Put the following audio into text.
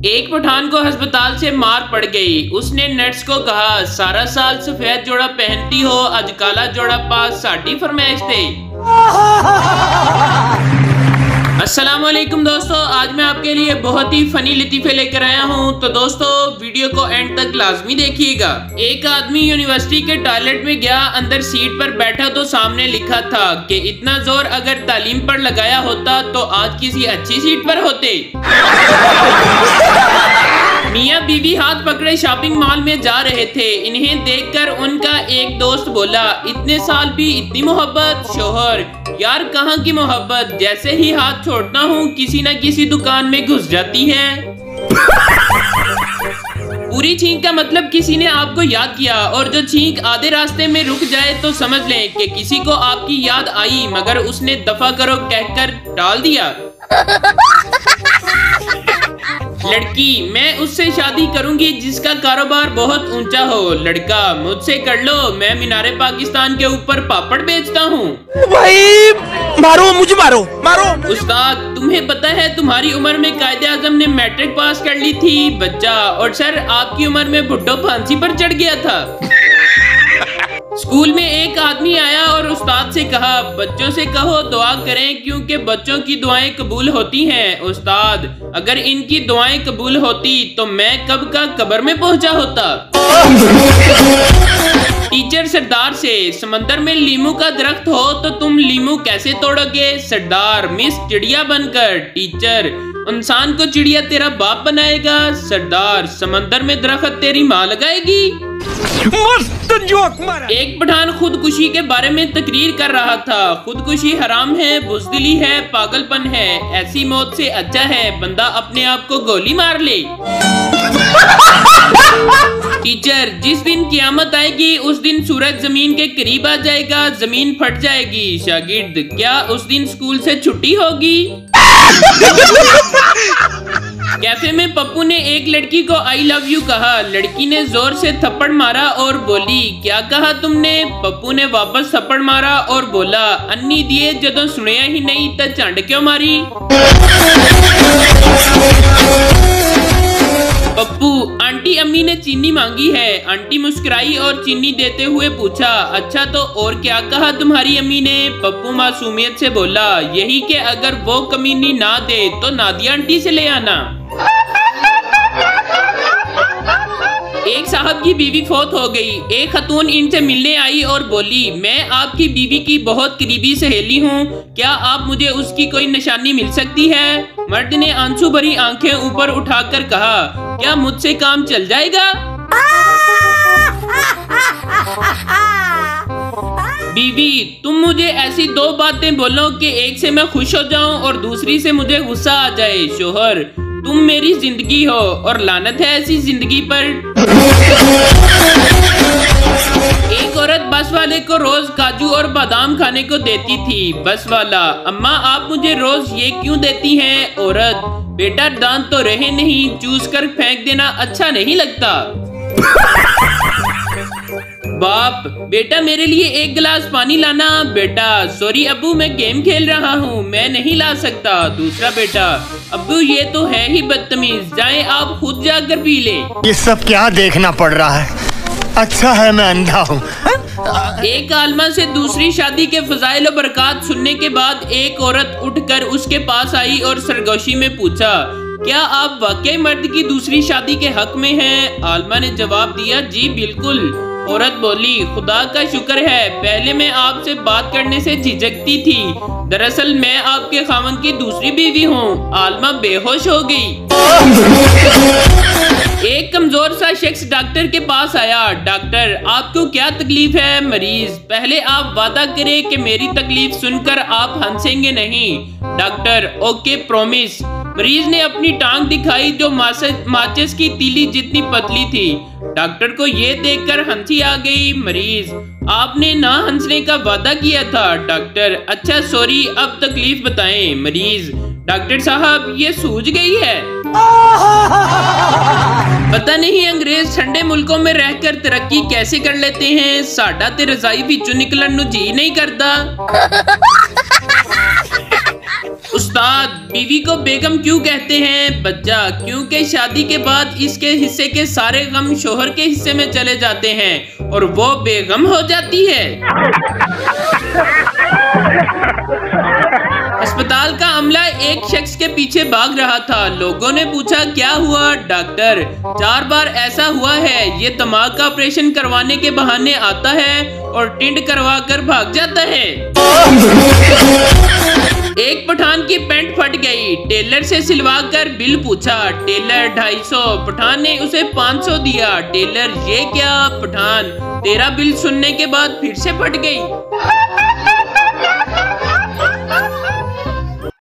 एक पठान को अस्पताल से मार पड़ गई। उसने नर्स को कहा, सारा साल सफेद जोड़ा पहनती हो, आज काला जोड़ा पास साड़ी फरमाइश दे। अस्सलामुअलैकुम दोस्तों, आज मैं आपके लिए बहुत ही फनी लतीफे लेकर आया हूं। तो दोस्तों वीडियो को एंड तक लाजमी देखिएगा। एक आदमी यूनिवर्सिटी के टॉयलेट में गया, अंदर सीट पर बैठा तो सामने लिखा था कि इतना जोर अगर तालीम पर लगाया होता तो आज किसी अच्छी सीट पर होते। मियाँ बीवी हाथ पकड़े शॉपिंग मॉल में जा रहे थे। इन्हें देखकर उनका एक दोस्त बोला, इतने साल भी इतनी मोहब्बत। शोहर, यार कहाँ की मोहब्बत, जैसे ही हाथ छोड़ता हूँ किसी न किसी दुकान में घुस जाती है। पूरी छींक का मतलब किसी ने आपको याद किया, और जो छींक आधे रास्ते में रुक जाए तो समझ लें कि किसी को आपकी याद आई मगर उसने दफा करो कहकर टाल दिया। लड़की, मैं उससे शादी करूंगी जिसका कारोबार बहुत ऊंचा हो। लड़का, मुझसे कर लो, मैं मीनारे पाकिस्तान के ऊपर पापड़ बेचता हूँ। भाई मारो, मुझे मारो मारो। उस्ताद, तुम्हें पता है तुम्हारी उम्र में कायदे आजम ने मैट्रिक पास कर ली थी। बच्चा, और सर आपकी उम्र में भुट्टो फांसी पर चढ़ गया था। स्कूल में एक आदमी आया और उस्ताद से कहा, बच्चों से कहो दुआ करें क्योंकि बच्चों की दुआएं कबूल होती हैं। उस्ताद, अगर इनकी दुआएं कबूल होती तो मैं कब का कब्र में पहुंचा होता। टीचर सरदार से, समंदर में लीमू का दरख्त हो तो तुम लीमू कैसे तोड़ोगे। सरदार, मिस चिड़िया बनकर। टीचर, इंसान को चिड़िया तेरा बाप बनाएगा। सरदार, समंदर में दरख्त तेरी माँ लगाएगी। मस्त जोक मारा। एक पठान खुदकुशी के बारे में तकरीर कर रहा था। खुदकुशी हराम है, बुज़दिली है, पागलपन है। ऐसी मौत से अच्छा है बंदा अपने आप को गोली मार ले। टीचर, जिस दिन कियामत आएगी उस दिन सूरज जमीन के करीब आ जाएगा, जमीन फट जाएगी। शागिर्द, क्या उस दिन स्कूल से छुट्टी होगी। कैफे में पप्पू ने एक लड़की को आई लव यू कहा। लड़की ने जोर से थप्पड़ मारा और बोली, क्या कहा तुमने। पप्पू ने वापस थप्पड़ मारा और बोला, अन्नी दिए जदों सुनिया ही नहीं तो चंड क्यों मारी। पप्पू, आंटी अम्मी ने चीनी मांगी है। आंटी मुस्कुराई और चीनी देते हुए पूछा, अच्छा तो और क्या कहा तुम्हारी अम्मी ने। पप्पू मासूमियत से बोला, यही कि अगर वो कमीनी ना दे तो नादिया आंटी से ले आना। एक साहब की बीवी फौत हो गई। एक खतून इनसे मिलने आई और बोली, मैं आपकी बीवी की बहुत करीबी सहेली हूँ, क्या आप मुझे उसकी कोई निशानी मिल सकती है। मर्द ने आंसू भरी आंखें ऊपर उठाकर कहा, क्या मुझसे काम चल जाएगा। बीवी, तुम मुझे ऐसी दो बातें बोलो कि एक से मैं खुश हो जाऊं और दूसरी से मुझे गुस्सा आ जाए। शोहर, तुम मेरी जिंदगी हो और लानत है ऐसी जिंदगी पर। एक औरत बस वाले को रोज काजू और बादाम खाने को देती थी। बस वाला, अम्मा आप मुझे रोज ये क्यों देती हैं। औरत, बेटा दांत तो रहे नहीं, चूस कर फेंक देना अच्छा नहीं लगता। बाप, बेटा मेरे लिए एक गिलास पानी लाना। बेटा, सॉरी अब्बू मैं गेम खेल रहा हूँ, मैं नहीं ला सकता। दूसरा बेटा, अब्बू ये तो है ही बदतमीज, जाएं आप खुद जाकर पी ले। ये सब क्या देखना पड़ रहा है, अच्छा है मैं अंधा हूँ। एक आलमा से दूसरी शादी के फजाइल और बरकत सुनने के बाद एक औरत उठकर उसके पास आई और सरगोशी में पूछा, क्या आप वाकई मर्द की दूसरी शादी के हक में हैं। आलमा ने जवाब दिया, जी बिल्कुल। औरत बोली, खुदा का शुक्र है, पहले मैं आपसे बात करने से झिझकती थी, दरअसल मैं आपके खामन की दूसरी बीवी हूँ। आलमा बेहोश हो गई। एक कमजोर सा शख्स डॉक्टर के पास आया। डॉक्टर, आपको क्या तकलीफ है। मरीज, पहले आप वादा करें कि मेरी तकलीफ सुनकर आप हंसेंगे नहीं। Doctor, okay promise. मरीज ने अपनी टांग दिखाई जो माचिस की तीली जितनी पतली थी। डॉक्टर को ये देखकर हंसी आ गई। मरीज, आपने ना हंसने का वादा किया था। डॉक्टर, अच्छा सॉरी, अब तकलीफ बताएं। मरीज, डॉक्टर साहब ये सूझ गई है। पता नहीं अंग्रेज ठंडे मुल्कों में रहकर तरक्की कैसे कर लेते हैं, साडा ते रजाई विचों निकलन नु जी नहीं करता। उस्ताद, बीवी को बेगम क्यों कहते हैं? बच्चा, क्योंकि शादी के बाद इसके हिस्से के सारे गम शोहर के हिस्से में चले जाते हैं और वो बेगम हो जाती है। अस्पताल का अमला एक शख्स के पीछे भाग रहा था। लोगों ने पूछा, क्या हुआ? डॉक्टर, 4 बार ऐसा हुआ है। ये दिमाग का ऑपरेशन करवाने के बहाने आता है और टिंड करवा कर भाग जाता है। एक पठान की पैंट फट गई। टेलर से सिलवा कर बिल पूछा। टेलर 250। पठान ने उसे 500 दिया। टेलर, ये क्या? पठान, तेरा बिल सुनने के बाद फिर से फट गई।